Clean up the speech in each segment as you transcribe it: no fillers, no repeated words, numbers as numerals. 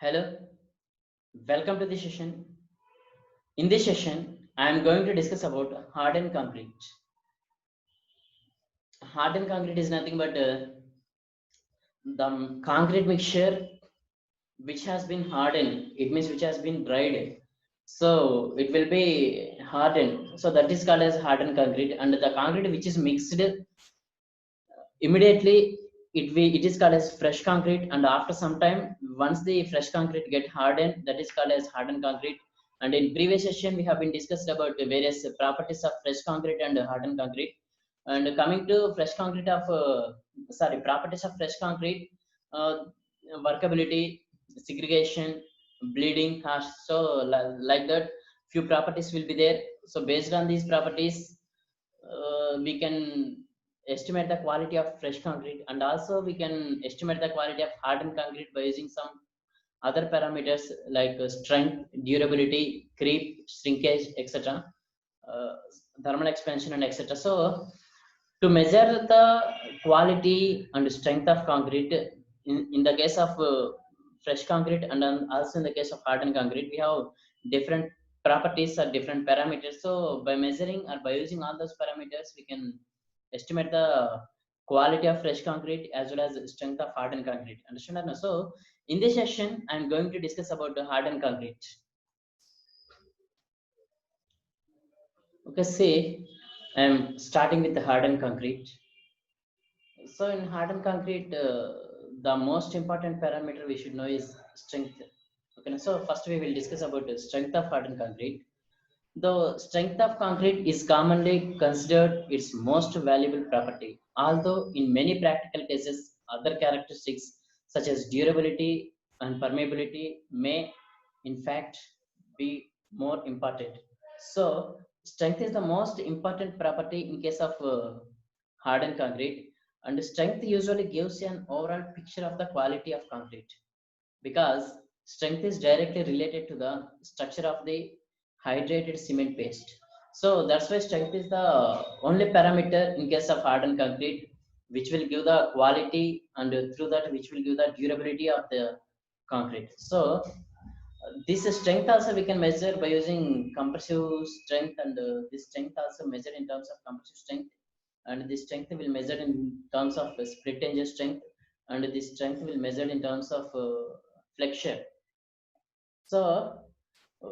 Hello, welcome to the session. In this session, I am going to discuss about hardened concrete. Hardened concrete is nothing but the concrete mixture which has been hardened. It means which has been dried. So it will be hardened. So that is called as hardened concrete. And the concrete which is mixed immediately, it is called as fresh concrete. And after some time, once the fresh concrete get hardened, that is called as hardened concrete. And in previous session we have been discussed about the various properties of fresh concrete and hardened concrete. And coming to fresh concrete of sorry properties of fresh concrete, uh, workability, segregation, bleeding harsh. So like that, few properties will be there. So based on these properties, we can estimate the quality of fresh concrete, and also we can estimate the quality of hardened concrete by using some other parameters like strength, durability, creep, shrinkage, etc., uh, thermal expansion, and etc. So to measure the quality and strength of concrete, in the case of fresh concrete, and then also in the case of hardened concrete, we have different properties or different parameters. So by measuring or by using all those parameters, we can estimate the quality of fresh concrete as well as strength of hardened concrete. Understand that? So in this session, I'm going to discuss about the hardened concrete. Okay, see, I'm starting with the hardened concrete. So in hardened concrete, the most important parameter we should know is strength. Okay, so first we will discuss about the strength of hardened concrete. The strength of concrete is commonly considered its most valuable property, although in many practical cases, other characteristics such as durability and permeability may, in fact, be more important. So, strength is the most important property in case of hardened concrete, and strength usually gives an overall picture of the quality of concrete because strength is directly related to the structure of the hydrated cement paste. So that's why strength is the only parameter in case of hardened concrete which will give the quality, and through that which will give the durability of the concrete. So this strength also we can measure by using compressive strength, and this strength also measured in terms of compressive strength, and this strength will measure in terms of split tensile strength, and this strength will measure in terms of flexure. So uh,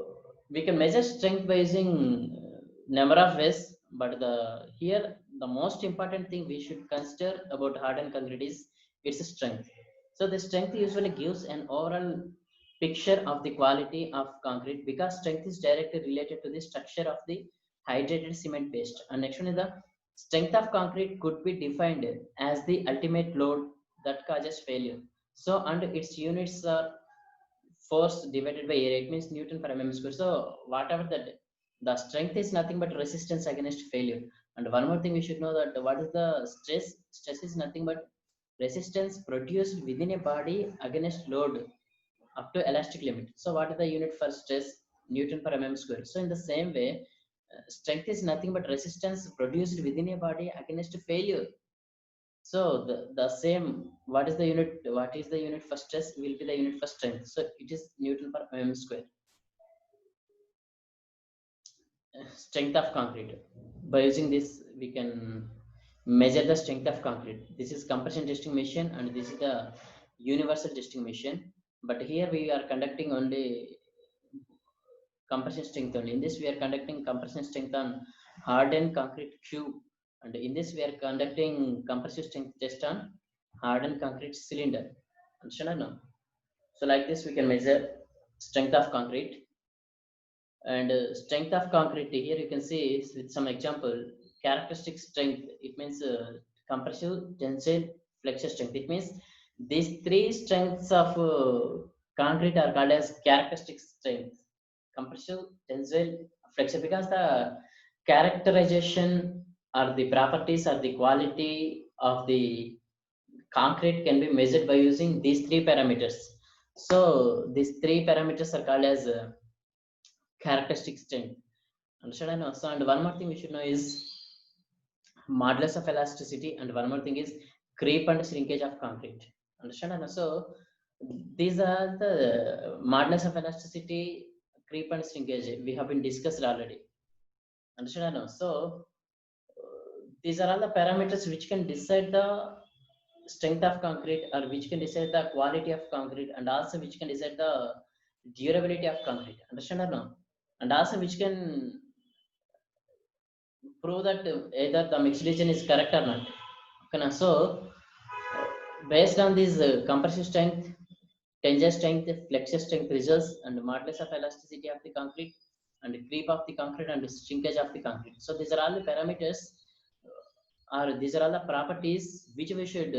we can measure strength by using number of ways, but the here the most important thing we should consider about hardened concrete is its strength. So the strength usually gives an overall picture of the quality of concrete because strength is directly related to the structure of the hydrated cement paste. And actually the strength of concrete could be defined as the ultimate load that causes failure. So and its units are force divided by area. It means Newton per mm square. So whatever that, the strength is nothing but resistance against failure. And one more thing we should know that what is the stress? Stress is nothing but resistance produced within a body against load up to elastic limit. So what is the unit for stress? Newton per mm square. So in the same way, strength is nothing but resistance produced within a body against failure. So the same, what is the unit for stress will be the unit for strength. So it is Newton per mm square. Strength of concrete. By using this, we can measure the strength of concrete. This is compression testing machine, and this is the universal testing machine. But here we are conducting only compression strength only. In this, we are conducting compression strength on hardened concrete cube, and in this, we are conducting compressive strength test on hardened concrete cylinder. Understand or no? So like this, we can measure strength of concrete. And strength of concrete here you can see is with some example. Characteristic strength, it means compressive, tensile, flexure strength. It means these three strengths of concrete are called as characteristic strength: compressive, tensile, flexure, because the characterization or the properties or the quality of the concrete can be measured by using these three parameters. So these three parameters are called as characteristic strength. Understand? And also, and one more thing we should know is modulus of elasticity, and one more thing is creep and shrinkage of concrete. Understand? And also, These are the modulus of elasticity, creep and shrinkage. We have been discussed already. Understand now? So these are all the parameters which can decide the strength of concrete, or which can decide the quality of concrete, and also which can decide the durability of concrete. Understand or no? And also which can prove that either the mixed region is correct or not. Okay, so based on this compressive strength, tensile strength, flexure strength results, and modulus of elasticity of the concrete, and creep of the concrete, and shrinkage of the concrete. So these are all the parameters, or these are all the properties which we should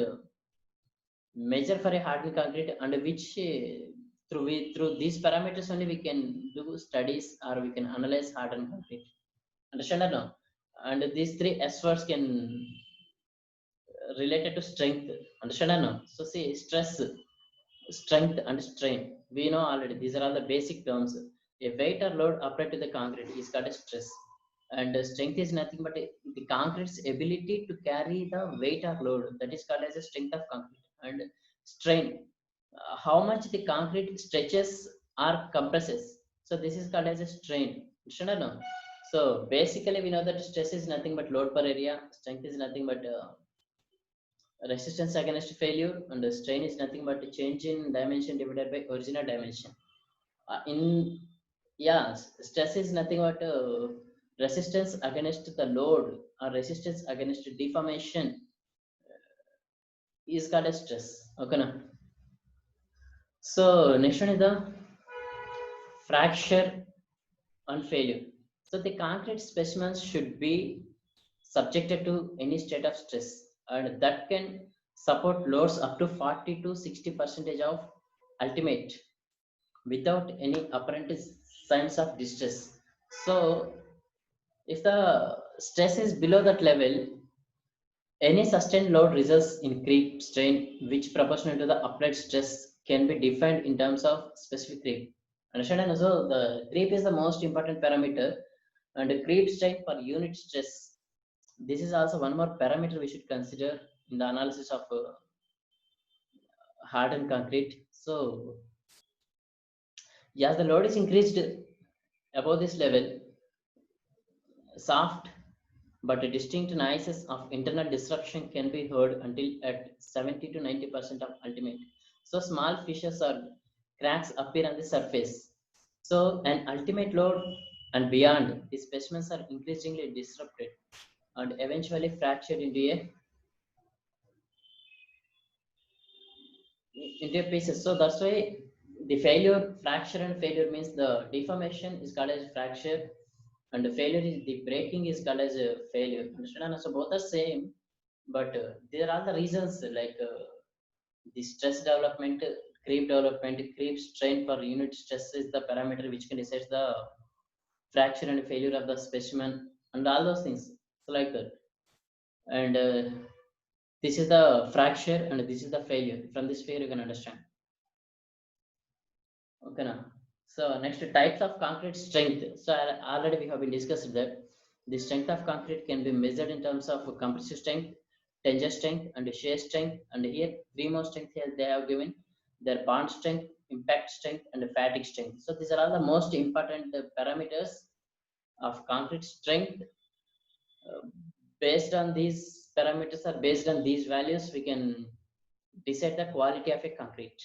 measure for a hardened concrete, and which through these parameters only we can do studies, or we can analyze hardened concrete. Understand or no? And these three S words can related to strength. Understand or no? So see, stress, strength, and strain. We know already. These are all the basic terms. A weight or load applied to the concrete is called a stress. And strength is nothing but the concrete's ability to carry the weight or load. That is called as a strength of concrete. And strain, how much the concrete stretches or compresses. So this is called as a strain. Understand or no? So basically, we know that stress is nothing but load per area. Strength is nothing but resistance against failure, and the strain is nothing but a change in dimension divided by original dimension. In Yeah, stress is nothing but resistance against the load, or resistance against deformation is called as stress. Okay, now. So next one is the fracture and failure. So the concrete specimens should be subjected to any state of stress, and that can support loads up to 40 to 60 percentage of ultimate without any apparent signs of distress. So if the stress is below that level, any sustained load results in creep strain, which proportional to the applied stress can be defined in terms of specific creep. Understand? And so the creep is the most important parameter, and the creep strain per unit stress. This is also one more parameter we should consider in the analysis of hardened concrete. So, yes, the load is increased above this level, soft but distinct noises of internal disruption can be heard until at 70 to 90% of ultimate. So small fissures or cracks appear on the surface. So an ultimate load and beyond, the specimens are increasingly disrupted and eventually fractured into pieces. So that's why the failure, fracture and failure means the deformation is called as fracture, and the failure is the breaking is called as a failure. Understand? So both are same, but there are the reasons like the stress development, creep strain per unit stress is the parameter which can decide the fracture and failure of the specimen, and all those things. So like that, and this is the fracture and this is the failure. From this figure, you can understand. Okay, now. So next, types of concrete strength. So already we have been discussed that the strength of concrete can be measured in terms of compressive strength, tensile strength, and shear strength. And here, three more strength here they have given: their bond strength, impact strength, and fatigue strength. So these are all the most important parameters of concrete strength. Uh, Based on these parameters, or based on these values, we can decide the quality of a concrete.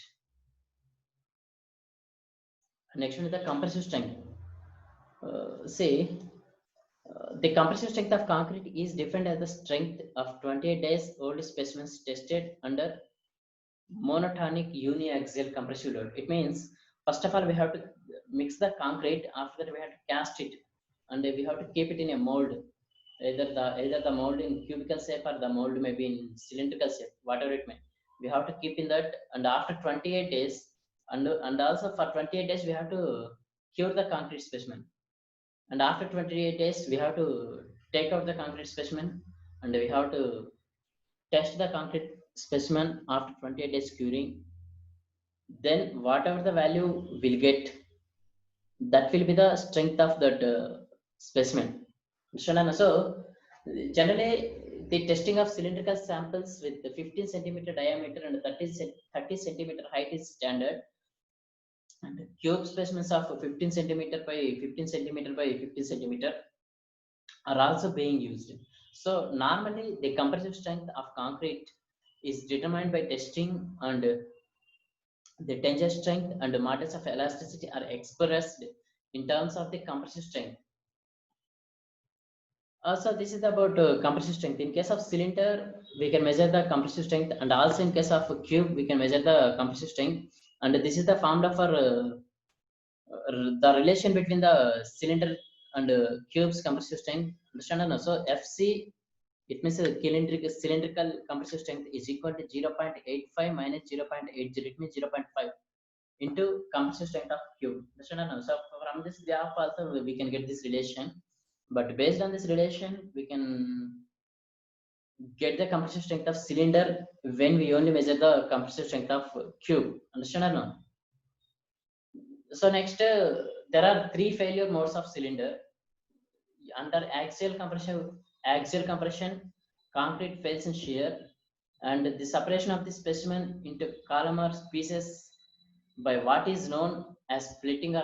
Next one is the compressive strength. Say the compressive strength of concrete is defined as the strength of 28 days old specimens tested under monotonic uniaxial compressive load. It means, first of all, we have to mix the concrete. After that, we have to cast it, and we have to keep it in a mold. Either the mold in cubical shape, or the mold may be in cylindrical shape, whatever it may. We have to keep in that, and after 28 days, and also for 28 days, we have to cure the concrete specimen, and after 28 days we have to take out the concrete specimen, and we have to test the concrete specimen after 28 days curing. Then whatever the value we'll get, that will be the strength of that specimen. So generally the testing of cylindrical samples with the 15 centimeter diameter and 30 centimeter height is standard, and cube specimens of 15 centimeter by 15 centimeter by 15 centimeter are also being used. So normally the compressive strength of concrete is determined by testing, and the tensile strength and the modulus of elasticity are expressed in terms of the compressive strength. So this is about compressive strength. In case of cylinder, we can measure the compressive strength, and also in case of a cube, we can measure the compressive strength. And this is the formula for the relation between the cylinder and cube's compressive strength. Understand? No? So FC, it means cylindrical compressive strength is equal to 0.85 minus 0.80. It means 0.5 into compressive strength of cube. Understand? No? So from this graph also we can get this relation. But based on this relation, we can get the compressive strength of cylinder when we only measure the compressive strength of cube. Understand or no? So next, there are three failure modes of cylinder. Under axial compression, concrete fails in shear, and the separation of the specimen into columnar pieces by what is known as splitting or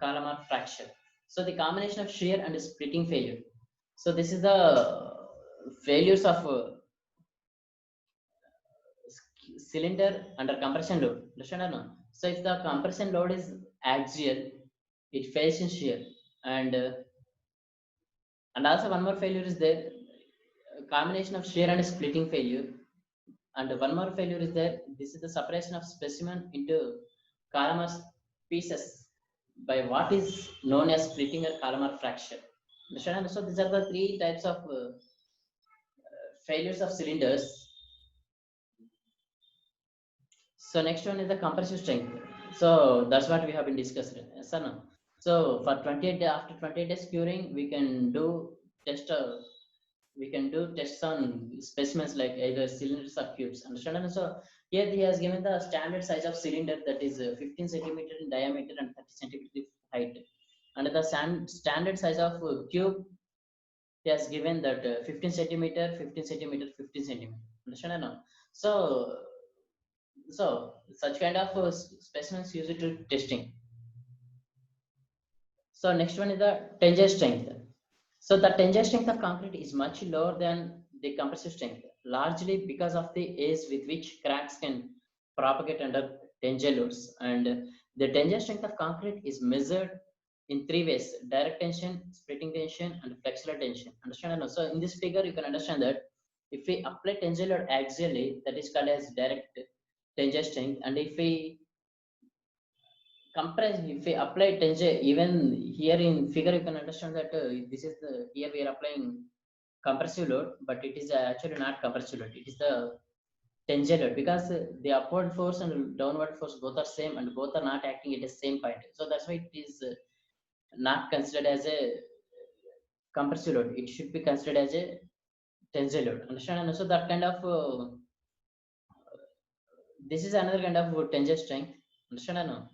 columnar fracture. So the combination of shear and splitting failure. So this is the failures of cylinder under compression load. Understand or no? So if the compression load is axial, it fails in shear, and also one more failure is there, combination of shear and splitting failure. And one more failure is there. This is the separation of specimen into columnar pieces by what is known as splitting or columnar fracture. Understand? So these are the three types of failures of cylinders. So next one is the compressive strength. So that's what we have been discussing. Yes or no? So for 28 days, after 28 days curing, we can do test. We can do tests on specimens like either cylinders or cubes. Understand? So here he has given the standard size of cylinder, that is 15 centimeter in diameter and 30 centimeter height. And the standard size of cube, he has given that 15 centimeter, 15 centimeter, 15 centimeter. Understand or no? So such kind of specimens used to testing. So next one is the tensile strength. So the tensile strength of concrete is much lower than the compressive strength, largely because of the ease with which cracks can propagate under tensile loads. And the tensile strength of concrete is measured in three ways: direct tension, splitting tension, and flexural tension. Understand or no? So in this figure, you can understand that if we apply tensile load axially, that is called as direct tensile strength. And if we compress, if we apply tensile, even here in figure you can understand that this is the, here we are applying compressive load, but it is actually not compressive load, it is the tensile load, because the upward force and downward force both are same and both are not acting at the same point. So that's why it is not considered as a compressive load, it should be considered as a tensile load. Understand? And so that kind of this is another kind of tensile strength. Understand or no?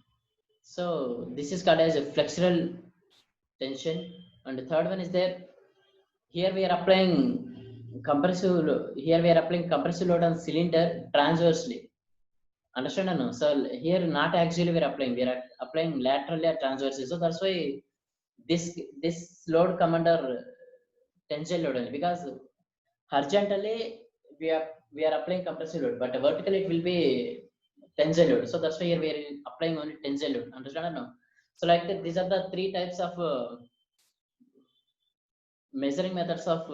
So this is called as a flexural tension. And the third one is there, here we are applying here we are applying compressive load on cylinder transversely. Understand or no? So here not actually we are applying, we are applying laterally or transversely. So that's why this this load come under tensile load only, because horizontally we are applying compressive load, but vertically it will be tensile load. So that's why here we are applying only tensile load. Understand or no? So like that, these are the three types of measuring methods of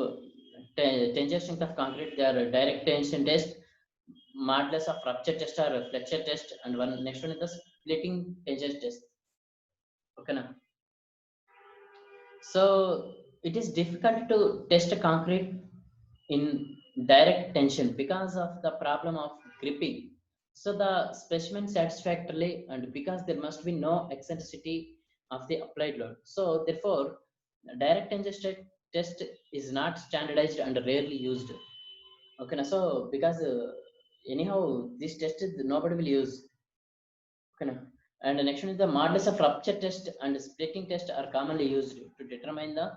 tensile strength of concrete. They are direct tension test, modulus of rupture test or flexure test, and one next one is the splitting tensile test. Okay, now. So it is difficult to test a concrete in direct tension because of the problem of gripping. So the specimen satisfactorily, and because there must be no eccentricity of the applied load. So therefore, direct tension test is not standardized and rarely used. Okay, now, so because anyhow this test is nobody will use. Okay, now. And the next one is the modulus of rupture test and splitting test are commonly used to determine the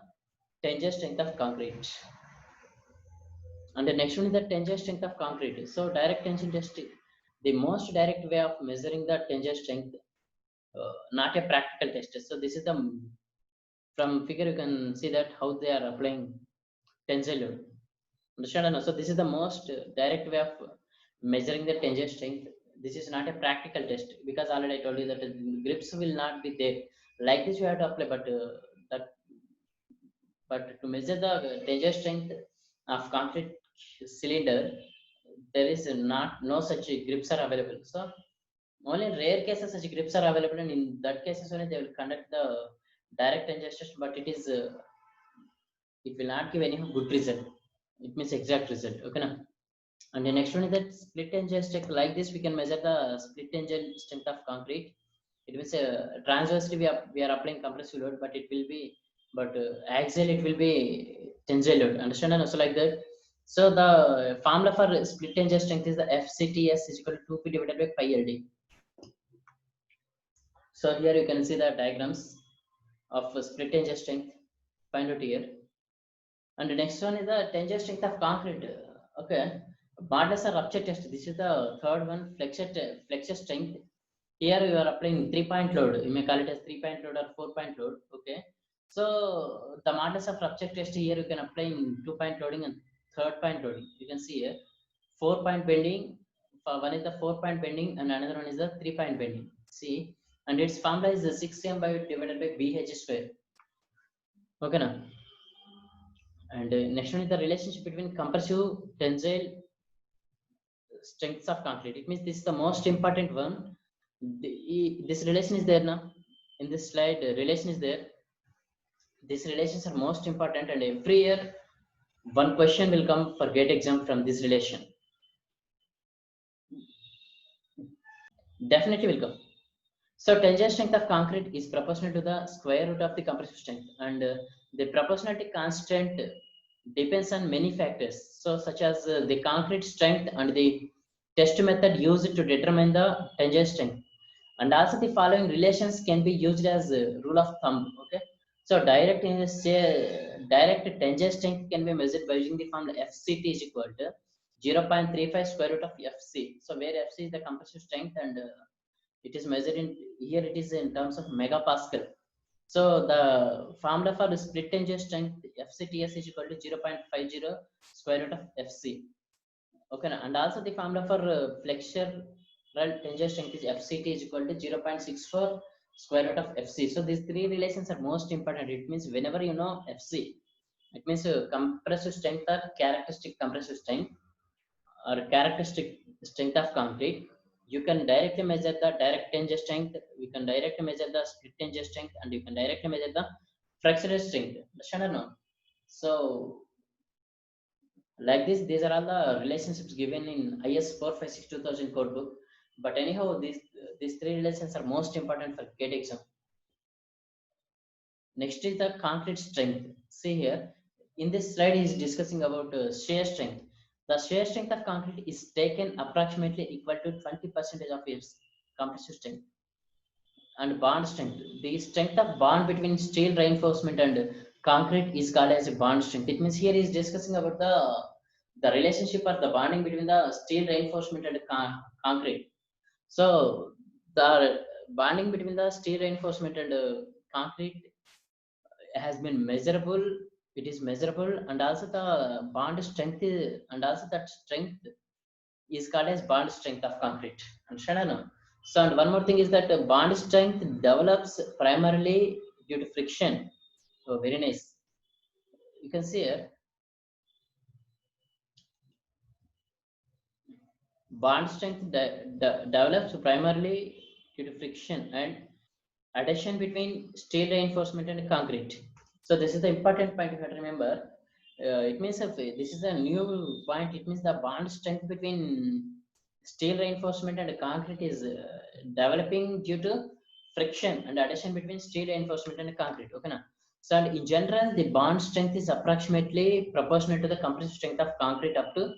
tensile strength of concrete. And the next one is the tensile strength of concrete. So direct tensile test, the most direct way of measuring the tensile strength, not a practical test. So this is the from figure you can see that how they are applying tensile load. Understand? Or no? So this is the most direct way of measuring the tensile strength. This is not a practical test because already I told you that the grips will not be there. Like this, you have to apply, that but to measure the tensile strength of concrete cylinder, there is not no such grips are available. So only in rare cases such grips are available, and in that cases only they will conduct the direct tensile test. But it will not give any good result. It means exact result. Okay, now. And the next one is that split tensile strength. Like this, we can measure the split tensile strength of concrete. It means transversely we are applying compressive load, but it will be axial it will be tensile load. Understand? And also like that. So the formula for split tensile strength is the FCTS is equal to 2P divided by pi LD. So here you can see the diagrams of split tensile strength. Find out here. And the next one is the tensile strength of concrete. Okay. Modulus or rupture test. This is the third one. Flexure strength. Here you are applying 3-point load. You may call it as 3-point load or 4-point load. Okay. So the modulus of rupture test here you can apply in 2-point loading and 3rd-point loading. You can see here 4-point bending. One is the 4-point bending and another one is the 3-point bending. See, and its formula is the 6m by divided by bh square. Okay, now. And next one is the relationship between compressive tensile strengths of concrete. It means this is the most important one. This relation is there now. In this slide, relation is there. These relations are most important, and every year one question will come for GATE exam from this relation. Definitely will come. So tensile strength of concrete is proportional to the square root of the compressive strength, and the proportionality constant depends on many factors. So such as the concrete strength and the test method used to determine the tensile strength. And also the following relations can be used as a rule of thumb. Okay. So direct tensile strength can be measured by using the formula FCT is equal to 0.35 square root of FC. So where FC is the compressive strength, and it is measured in here it is in terms of megapascal. So the formula for the split tensile strength FCTS is equal to 0.50 square root of FC. Okay, and also the formula for flexure tensile strength is FCT is equal to 0.64 square root of FC. So these three relations are most important. It means whenever you know FC, it means compressive strength or characteristic compressive strength or characteristic strength of concrete, you can directly measure the direct tensile strength, you can directly measure the split tensile strength, and you can directly measure the fractional strength. Understand or no? So like this, these are all the relationships given in IS 456 2000 code book. But anyhow, these three relations are most important for GATE exam. Next is the concrete strength. See here, in this slide, he is discussing about shear strength. The shear strength of concrete is taken approximately equal to 20% of its compressive strength. And bond strength. The strength of bond between steel reinforcement and concrete is called as a bond strength. It means here he is discussing about the relationship or the bonding between the steel reinforcement and concrete. So the bonding between the steel reinforcement and concrete has been measurable. It is measurable, and also the bond strength and also that strength is called as bond strength of concrete. Understand or no? So and one more thing is that bond strength develops primarily due to friction. So very nice. You can see here bond strength develops primarily due to friction and adhesion between steel reinforcement and concrete. So this is the important point you have to remember. It means if this is a new point. It means the bond strength between steel reinforcement and concrete is developing due to friction and adhesion between steel reinforcement and concrete. Okay, now. So and in general, the bond strength is approximately proportional to the compressive strength of concrete up to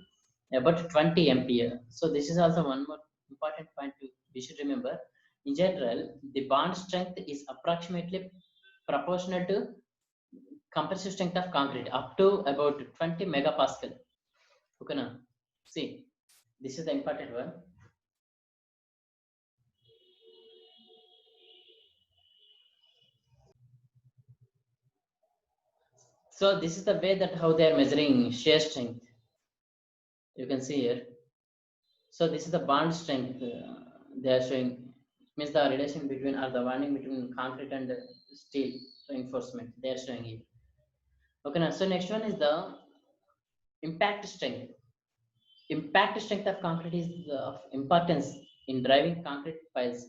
about 20 MPa. So this is also one more important point we should remember. In general, the bond strength is approximately proportional to compressive strength of concrete up to about 20 megapascal. Okay, now see, this is the important one. So this is the way that how they are measuring shear strength. You can see here. So this is the bond strength they are showing. It means the relation between or the bonding between concrete and steel reinforcement. They are showing here. Okay, now so next one is the impact strength. Impact strength of concrete is of importance in driving concrete piles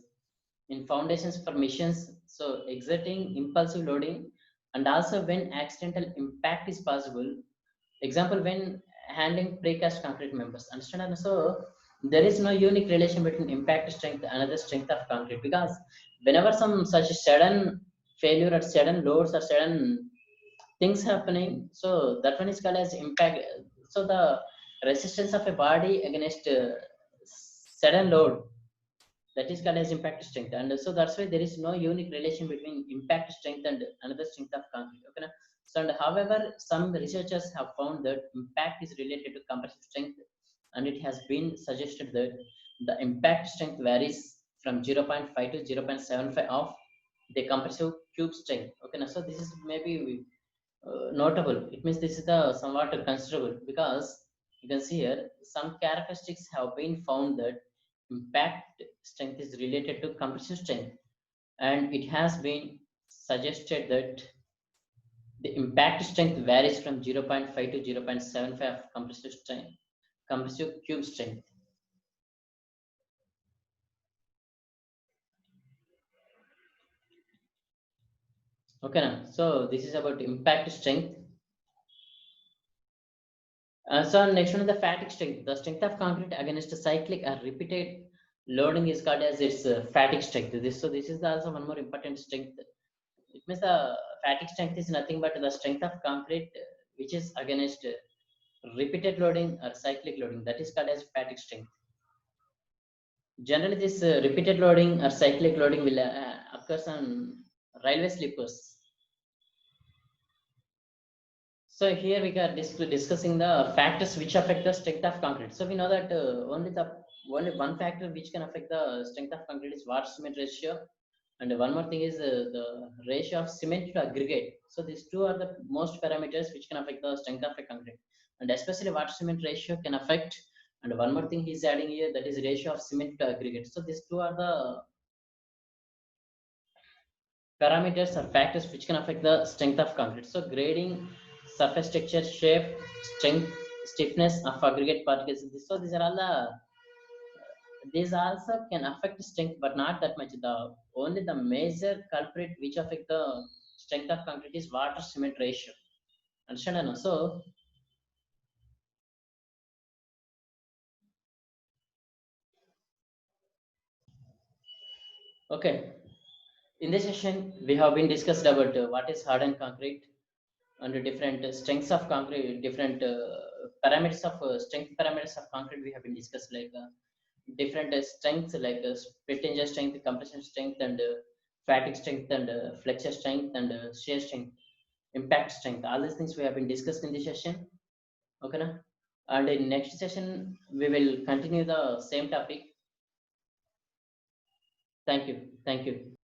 in foundations for missions. So exerting impulsive loading and also when accidental impact is possible. Example, when handling precast concrete members. Understand? And so there is no unique relation between impact strength and another strength of concrete, because whenever some such sudden failure or sudden loads or sudden things happening, so that one is called as impact. So the resistance of a body against sudden load, that is called as impact strength. And so that's why there is no unique relation between impact strength and another strength of concrete. Okay, na? So and however, some researchers have found that impact is related to compressive strength, and it has been suggested that the impact strength varies from 0.5 to 0.75 of the compressive cube strength. Okay, na? So this is maybe notable. It means this is the somewhat considerable, because you can see here some characteristics have been found that impact strength is related to compressive strength, and it has been suggested that the impact strength varies from 0.5 to 0.75 of compressive strength, compressive cube strength. Okay, now so this is about impact strength. So next one is the fatigue strength. The strength of concrete against a cyclic or repeated loading is called as its fatigue strength. This is also one more important strength. It means the fatigue strength is nothing but the strength of concrete which is against repeated loading or cyclic loading. That is called as fatigue strength. Generally, this repeated loading or cyclic loading will occurs on railway sleepers. So here we are discussing the factors which affect the strength of concrete. So we know that only one factor which can affect the strength of concrete is water cement ratio, and one more thing is the ratio of cement to aggregate. So these two are the most parameters which can affect the strength of a concrete, and especially water cement ratio can affect. And one more thing he's adding here, that is ratio of cement to aggregate. So these two are the parameters or factors which can affect the strength of concrete. So grading, surface texture, shape, strength, stiffness of aggregate particles. So these are all these also can affect strength, but not that much. The only the major culprit which affect the strength of concrete is water cement ratio. Understand? No? So okay, in this session we have been discussed about what is hardened concrete and the different strengths of concrete, different parameters of strength parameters of concrete we have been discussed, like different strengths like split tensile strength, compression strength, and fatigue strength, and flexure strength, and shear strength, impact strength. All these things we have been discussed in this session. Okay, na? And in next session we will continue the same topic. Thank you. Thank you.